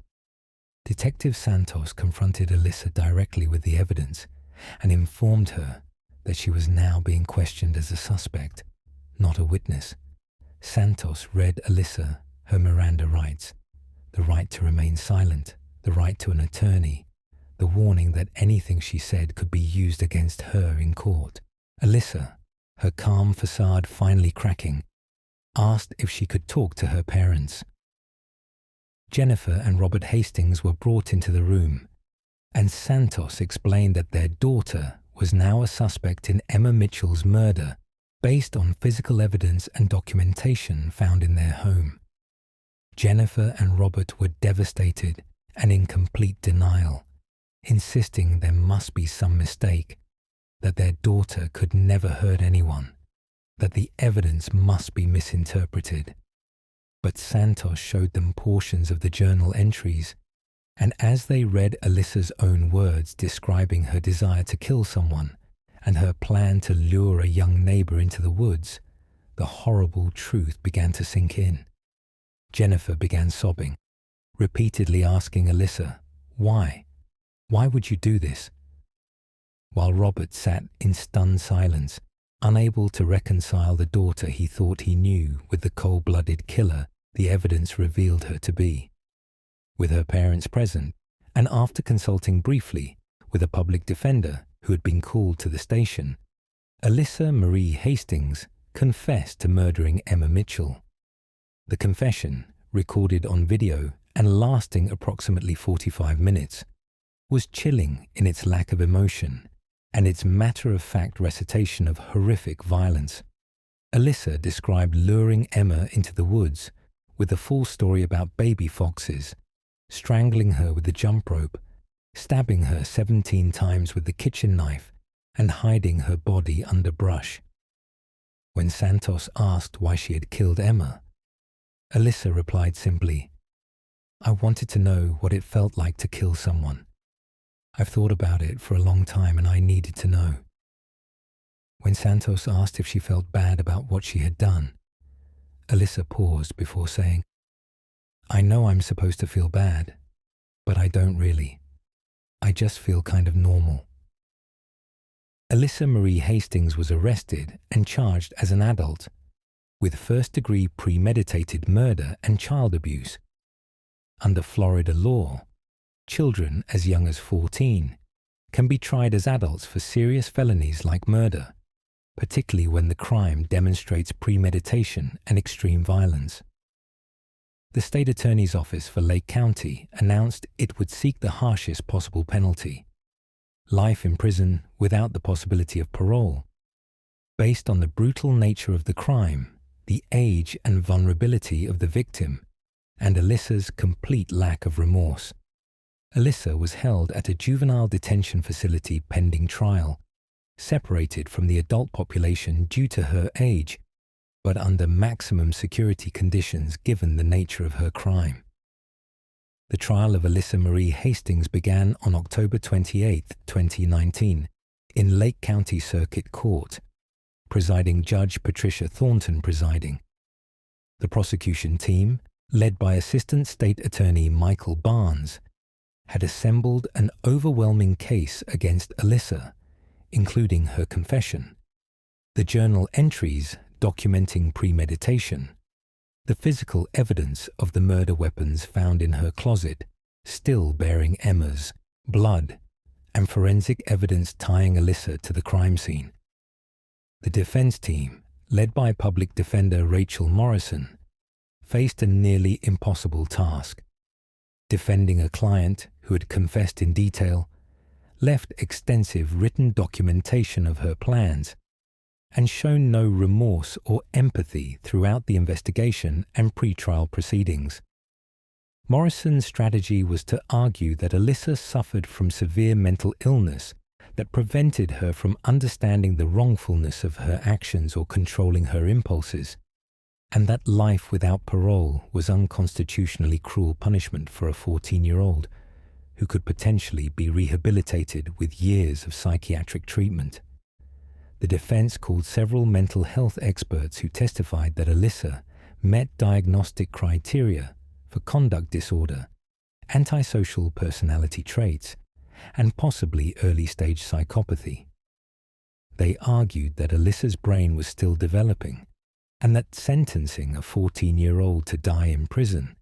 Detective Santos confronted Alyssa directly with the evidence and informed her that she was now being questioned as a suspect, not a witness. Santos read Alyssa her Miranda rights, the right to remain silent, the right to an attorney, the warning that anything she said could be used against her in court. Alyssa, her calm facade finally cracking, asked if she could talk to her parents. Jennifer and Robert Hastings were brought into the room, and Santos explained that their daughter was now a suspect in Emma Mitchell's murder based on physical evidence and documentation found in their home. Jennifer and Robert were devastated and in complete denial, insisting there must be some mistake, that their daughter could never hurt anyone, that the evidence must be misinterpreted. But Santos showed them portions of the journal entries, and as they read Alyssa's own words describing her desire to kill someone and her plan to lure a young neighbor into the woods, the horrible truth began to sink in. Jennifer began sobbing, repeatedly asking Alyssa, "Why? Why would you do this?" While Robert sat in stunned silence, unable to reconcile the daughter he thought he knew with the cold-blooded killer the evidence revealed her to be. With her parents present, and after consulting briefly with a public defender who had been called to the station, Alyssa Marie Hastings confessed to murdering Emma Mitchell. The confession, recorded on video and lasting approximately 45 minutes, was chilling in its lack of emotion and its matter-of-fact recitation of horrific violence. Alyssa described luring Emma into the woods with a full story about baby foxes, strangling her with a jump rope, stabbing her 17 times with the kitchen knife, and hiding her body under brush. When Santos asked why she had killed Emma, Alyssa replied simply, "I wanted to know what it felt like to kill someone. I've thought about it for a long time and I needed to know." When Santos asked if she felt bad about what she had done, Alyssa paused before saying, "I know I'm supposed to feel bad, but I don't really. I just feel kind of normal." Alyssa Marie Hastings was arrested and charged as an adult with first-degree premeditated murder and child abuse. Under Florida law, children as young as 14 can be tried as adults for serious felonies like murder, particularly when the crime demonstrates premeditation and extreme violence. The state attorney's office for Lake County announced it would seek the harshest possible penalty, life in prison without the possibility of parole, based on the brutal nature of the crime, the age and vulnerability of the victim, and Alyssa's complete lack of remorse. Alyssa was held at a juvenile detention facility pending trial, separated from the adult population due to her age, but under maximum security conditions given the nature of her crime. The trial of Alyssa Marie Hastings began on October 28, 2019, in Lake County Circuit Court, presiding Judge Patricia Thornton presiding. The prosecution team, led by Assistant State Attorney Michael Barnes, had assembled an overwhelming case against Alyssa, including her confession, the journal entries documenting premeditation, the physical evidence of the murder weapons found in her closet, still bearing Emma's blood, and forensic evidence tying Alyssa to the crime scene. The defense team, led by public defender Rachel Morrison, faced a nearly impossible task, defending a client who had confessed in detail, left extensive written documentation of her plans, and shown no remorse or empathy throughout the investigation and pre-trial proceedings. Morrison's strategy was to argue that Alyssa suffered from severe mental illness that prevented her from understanding the wrongfulness of her actions or controlling her impulses, and that life without parole was unconstitutionally cruel punishment for a 14-year-old who could potentially be rehabilitated with years of psychiatric treatment. The defense called several mental health experts who testified that Alyssa met diagnostic criteria for conduct disorder, antisocial personality traits, and possibly early-stage psychopathy. They argued that Alyssa's brain was still developing, and that sentencing a 14-year-old to die in prison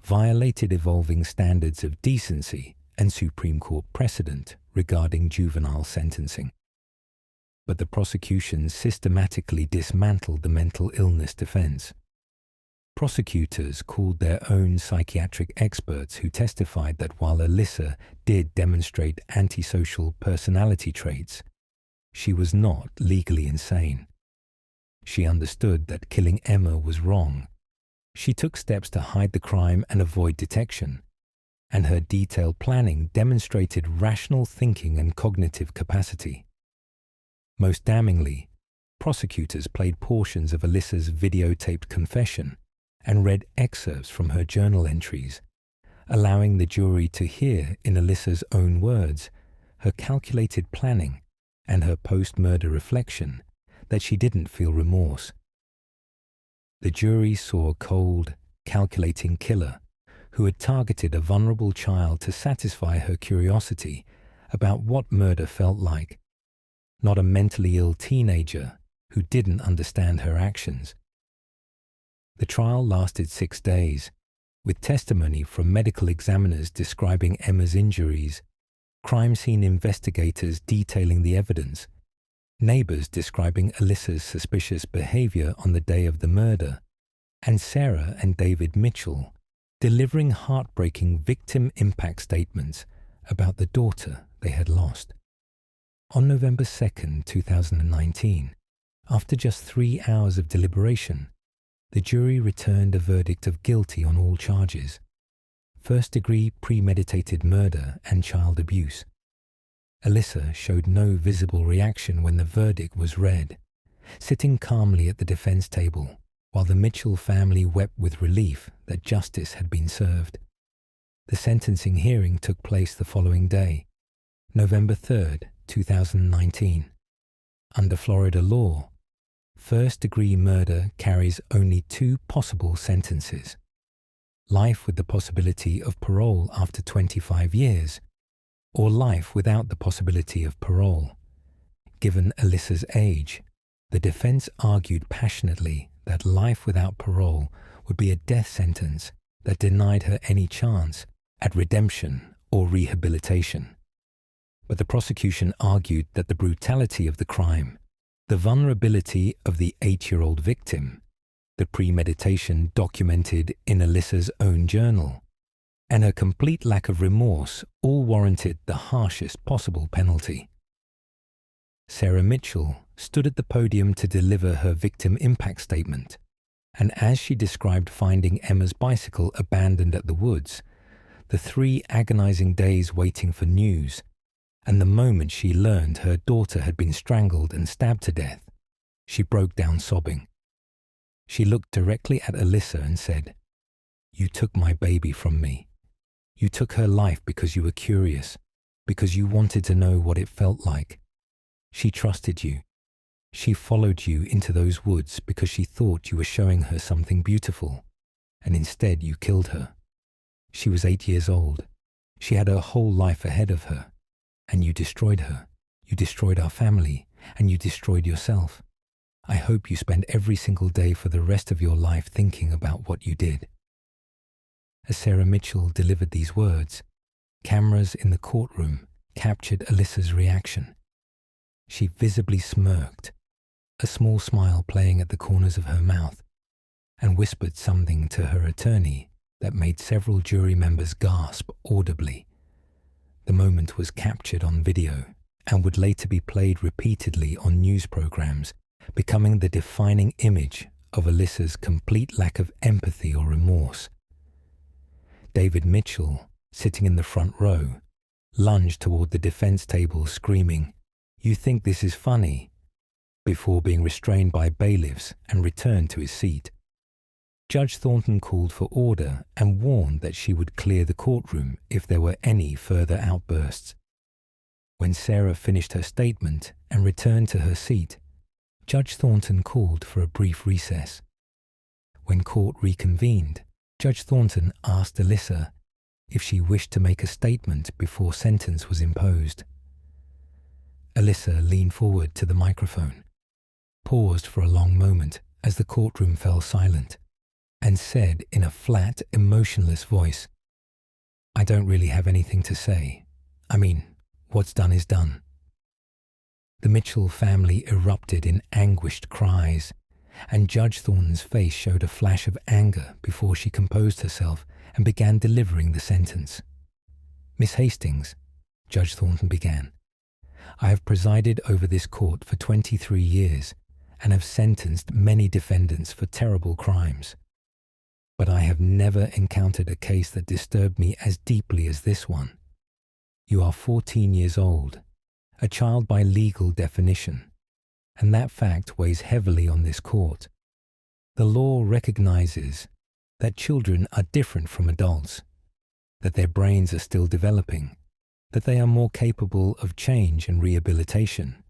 violated evolving standards of decency and Supreme Court precedent regarding juvenile sentencing. But the prosecution systematically dismantled the mental illness defense. Prosecutors called their own psychiatric experts who testified that while Alyssa did demonstrate antisocial personality traits, she was not legally insane. She understood that killing Emma was wrong. She took steps to hide the crime and avoid detection, and her detailed planning demonstrated rational thinking and cognitive capacity. Most damningly, prosecutors played portions of Alyssa's videotaped confession and read excerpts from her journal entries, allowing the jury to hear in Alyssa's own words her calculated planning and her post-murder reflection that she didn't feel remorse. The jury saw a cold, calculating killer who had targeted a vulnerable child to satisfy her curiosity about what murder felt like, not a mentally ill teenager who didn't understand her actions. The trial lasted 6 days, with testimony from medical examiners describing Emma's injuries, crime scene investigators detailing the evidence, neighbors describing Alyssa's suspicious behavior on the day of the murder, and Sarah and David Mitchell delivering heartbreaking victim impact statements about the daughter they had lost. On November 2, 2019, after just 3 hours of deliberation, the jury returned a verdict of guilty on all charges: first-degree premeditated murder and child abuse. Alyssa showed no visible reaction when the verdict was read, sitting calmly at the defense table, while the Mitchell family wept with relief that justice had been served. The sentencing hearing took place the following day, November 3, 2019. Under Florida law, first-degree murder carries only 2 possible sentences: life with the possibility of parole after 25 years, or life without the possibility of parole. Given Alyssa's age, the defense argued passionately that life without parole would be a death sentence that denied her any chance at redemption or rehabilitation. But the prosecution argued that the brutality of the crime, the vulnerability of the 8-year-old victim, the premeditation documented in Alyssa's own journal, and her complete lack of remorse all warranted the harshest possible penalty. Sarah Mitchell stood at the podium to deliver her victim impact statement, and as she described finding Emma's bicycle abandoned at the woods, the 3 agonizing days waiting for news, and the moment she learned her daughter had been strangled and stabbed to death, she broke down sobbing. She looked directly at Alyssa and said, "You took my baby from me. You took her life because you were curious, because you wanted to know what it felt like. She trusted you. She followed you into those woods because she thought you were showing her something beautiful, and instead you killed her. She was 8 years old. She had her whole life ahead of her, and you destroyed her. You destroyed our family, and you destroyed yourself. I hope you spend every single day for the rest of your life thinking about what you did." As Sarah Mitchell delivered these words, cameras in the courtroom captured Alyssa's reaction. She visibly smirked, a small smile playing at the corners of her mouth, and whispered something to her attorney that made several jury members gasp audibly. The moment was captured on video and would later be played repeatedly on news programs, becoming the defining image of Alyssa's complete lack of empathy or remorse. David Mitchell, sitting in the front row, lunged toward the defense table screaming, "You think this is funny?" before being restrained by bailiffs and returned to his seat. Judge Thornton called for order and warned that she would clear the courtroom if there were any further outbursts. When Sarah finished her statement and returned to her seat, Judge Thornton called for a brief recess. When court reconvened, Judge Thornton asked Alyssa if she wished to make a statement before sentence was imposed. Alyssa leaned forward to the microphone, paused for a long moment as the courtroom fell silent, and said in a flat, emotionless voice, "I don't really have anything to say. I mean, what's done is done." The Mitchell family erupted in anguished cries, and Judge Thornton's face showed a flash of anger before she composed herself and began delivering the sentence. "Miss Hastings," Judge Thornton began, "I have presided over this court for 23 years and have sentenced many defendants for terrible crimes. But I have never encountered a case that disturbed me as deeply as this one. You are 14 years old, a child by legal definition, and that fact weighs heavily on this court. The law recognizes that children are different from adults, that their brains are still developing, that they are more capable of change and rehabilitation,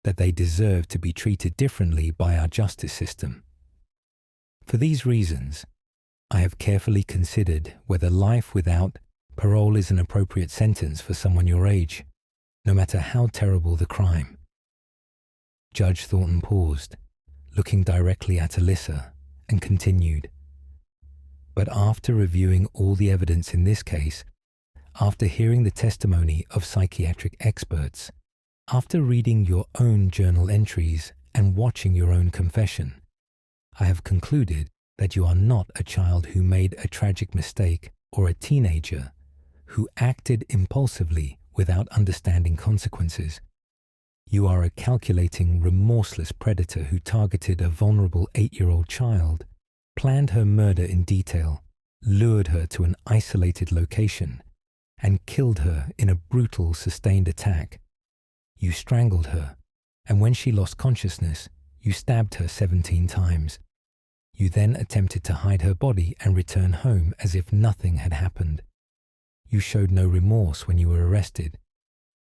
that they deserve to be treated differently by our justice system. For these reasons, I have carefully considered whether life without parole is an appropriate sentence for someone your age, no matter how terrible the crime." Judge Thornton paused, looking directly at Alyssa, and continued, But after reviewing all the evidence in this case, after hearing the testimony of psychiatric experts, after reading your own journal entries and watching your own confession, I have concluded that you are not a child who made a tragic mistake or a teenager who acted impulsively without understanding consequences. You are a calculating, remorseless predator who targeted a vulnerable 8-year-old child, planned her murder in detail, lured her to an isolated location, and killed her in a brutal, sustained attack. You strangled her, and when she lost consciousness, you stabbed her 17 times. You then attempted to hide her body and return home as if nothing had happened. You showed no remorse when you were arrested.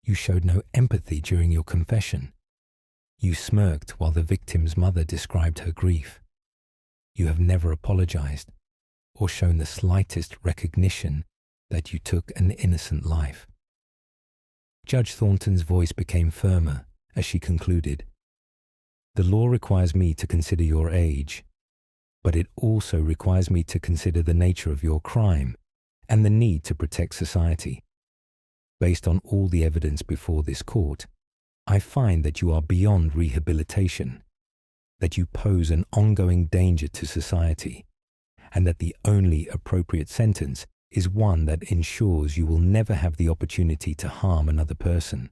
You showed no empathy during your confession. You smirked while the victim's mother described her grief. You have never apologized or shown the slightest recognition that you took an innocent life. Judge Thornton's voice became firmer as she concluded, "The law requires me to consider your age, but it also requires me to consider the nature of your crime and the need to protect society. Based on all the evidence before this court, I find that you are beyond rehabilitation, that you pose an ongoing danger to society, and that the only appropriate sentence is one that ensures you will never have the opportunity to harm another person.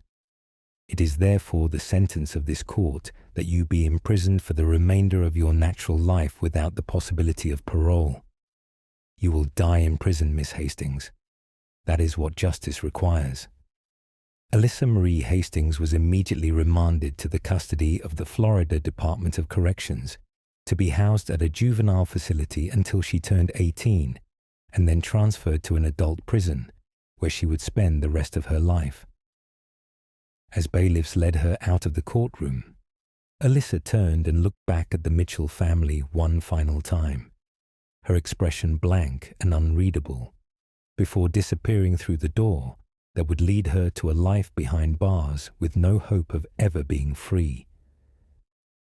It is therefore the sentence of this court that you be imprisoned for the remainder of your natural life without the possibility of parole. You will die in prison, Miss Hastings. That is what justice requires." Alyssa Marie Hastings was immediately remanded to the custody of the Florida Department of Corrections to be housed at a juvenile facility until she turned 18, and then transferred to an adult prison, where she would spend the rest of her life. As bailiffs led her out of the courtroom, Alyssa turned and looked back at the Mitchell family one final time, her expression blank and unreadable, before disappearing through the door that would lead her to a life behind bars with no hope of ever being free.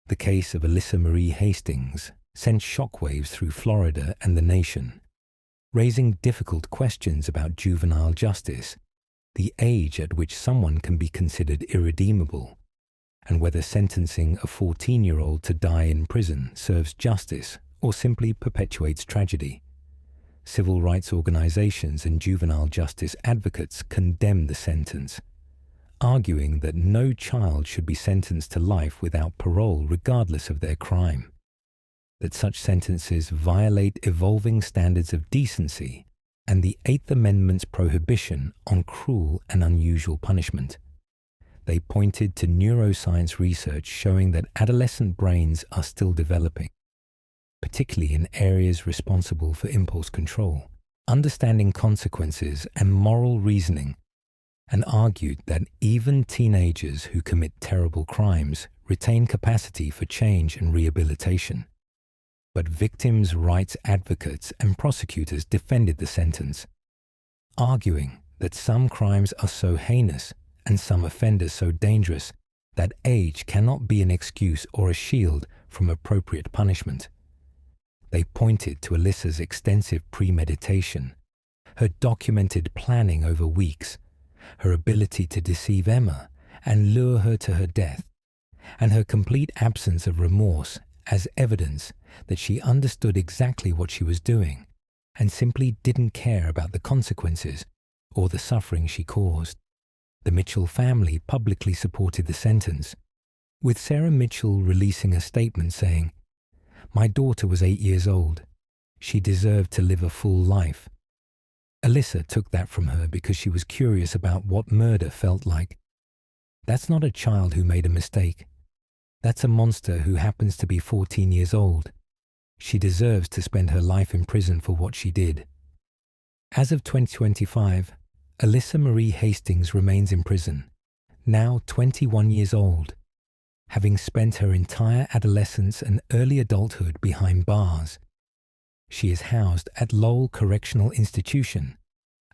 The case of Alyssa Marie Hastings sent shockwaves through Florida and the nation, raising difficult questions about juvenile justice, the age at which someone can be considered irredeemable, and whether sentencing a 14-year-old to die in prison serves justice or simply perpetuates tragedy. Civil rights organizations and juvenile justice advocates condemned the sentence, arguing that no child should be sentenced to life without parole regardless of their crime, that such sentences violate evolving standards of decency and the Eighth Amendment's prohibition on cruel and unusual punishment. They pointed to neuroscience research showing that adolescent brains are still developing, particularly in areas responsible for impulse control, understanding consequences and moral reasoning, and argued that even teenagers who commit terrible crimes retain capacity for change and rehabilitation. But victims' rights advocates and prosecutors defended the sentence, arguing that some crimes are so heinous and some offenders so dangerous that age cannot be an excuse or a shield from appropriate punishment. They pointed to Alyssa's extensive premeditation, her documented planning over weeks, her ability to deceive Emma and lure her to her death, and her complete absence of remorse as evidence that she understood exactly what she was doing and simply didn't care about the consequences or the suffering she caused. The Mitchell family publicly supported the sentence, with Sarah Mitchell releasing a statement saying, "My daughter was 8 years old. She deserved to live a full life." Alyssa took that from her because she was curious about what murder felt like. That's not a child who made a mistake. That's a monster who happens to be 14 years old. She deserves to spend her life in prison for what she did. As of 2025, Alyssa Marie Hastings remains in prison, now 21 years old, having spent her entire adolescence and early adulthood behind bars. She is housed at Lowell Correctional Institution,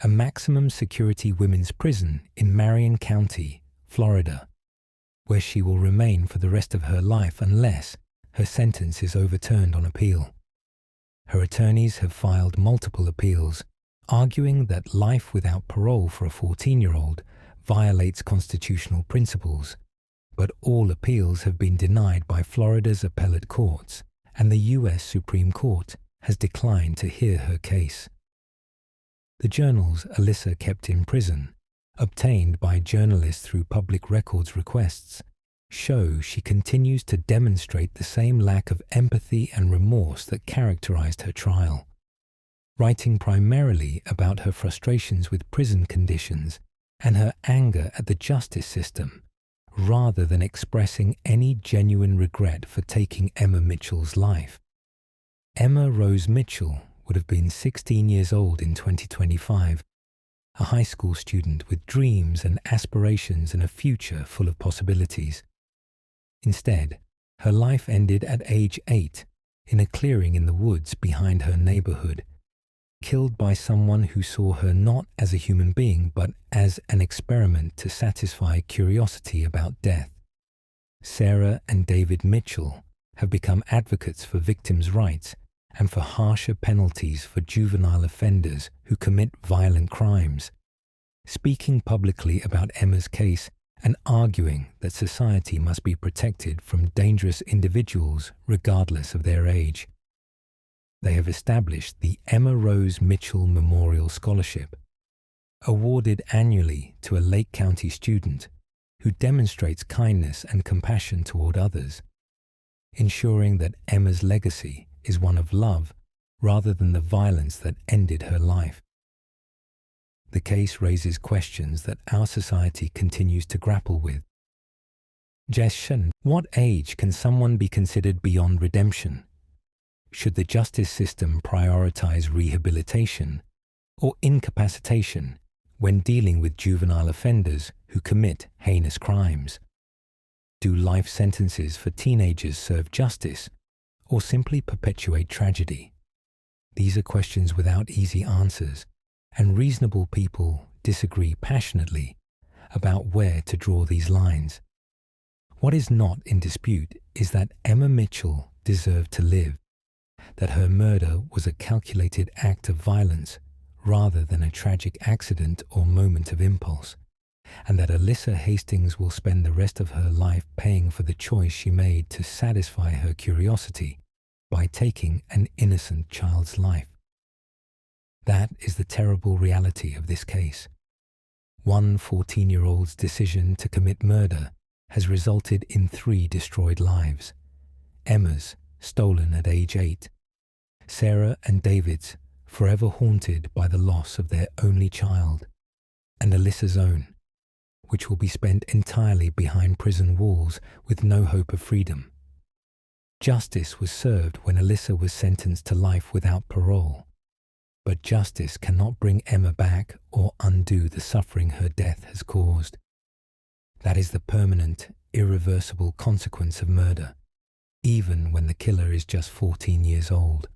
a maximum security women's prison in Marion County, Florida, where she will remain for the rest of her life unless her sentence is overturned on appeal. Her attorneys have filed multiple appeals, arguing that life without parole for a 14-year-old violates constitutional principles, but all appeals have been denied by Florida's appellate courts, and the U.S. Supreme Court has declined to hear her case. The journals Alyssa kept in prison, obtained by journalists through public records requests, show she continues to demonstrate the same lack of empathy and remorse that characterized her trial. Writing primarily about her frustrations with prison conditions and her anger at the justice system, rather than expressing any genuine regret for taking Emma Mitchell's life. Emma Rose Mitchell would have been 16 years old in 2025, a high school student with dreams and aspirations and a future full of possibilities. Instead, her life ended at age 8 in a clearing in the woods behind her neighborhood, killed by someone who saw her not as a human being but as an experiment to satisfy curiosity about death. Sarah and David Mitchell have become advocates for victims' rights and for harsher penalties for juvenile offenders who commit violent crimes, speaking publicly about Emma's case and arguing that society must be protected from dangerous individuals regardless of their age. They have established the Emma Rose Mitchell Memorial Scholarship, awarded annually to a Lake County student who demonstrates kindness and compassion toward others, ensuring that Emma's legacy is one of love rather than the violence that ended her life. The case raises questions that our society continues to grapple with. What age can someone be considered beyond redemption? Should the justice system prioritize rehabilitation or incapacitation when dealing with juvenile offenders who commit heinous crimes? Do life sentences for teenagers serve justice or simply perpetuate tragedy? These are questions without easy answers, and reasonable people disagree passionately about where to draw these lines. What is not in dispute is that Emma Mitchell deserved to live, that her murder was a calculated act of violence rather than a tragic accident or moment of impulse, and that Alyssa Hastings will spend the rest of her life paying for the choice she made to satisfy her curiosity by taking an innocent child's life. That is the terrible reality of this case. One 14-year-old's decision to commit murder has resulted in 3 destroyed lives. Emma's, stolen at age 8. Sarah and David's, forever haunted by the loss of their only child. And Alyssa's own, which will be spent entirely behind prison walls with no hope of freedom. Justice was served when Alyssa was sentenced to life without parole. But justice cannot bring Emma back or undo the suffering her death has caused. That is the permanent, irreversible consequence of murder, even when the killer is just 14 years old.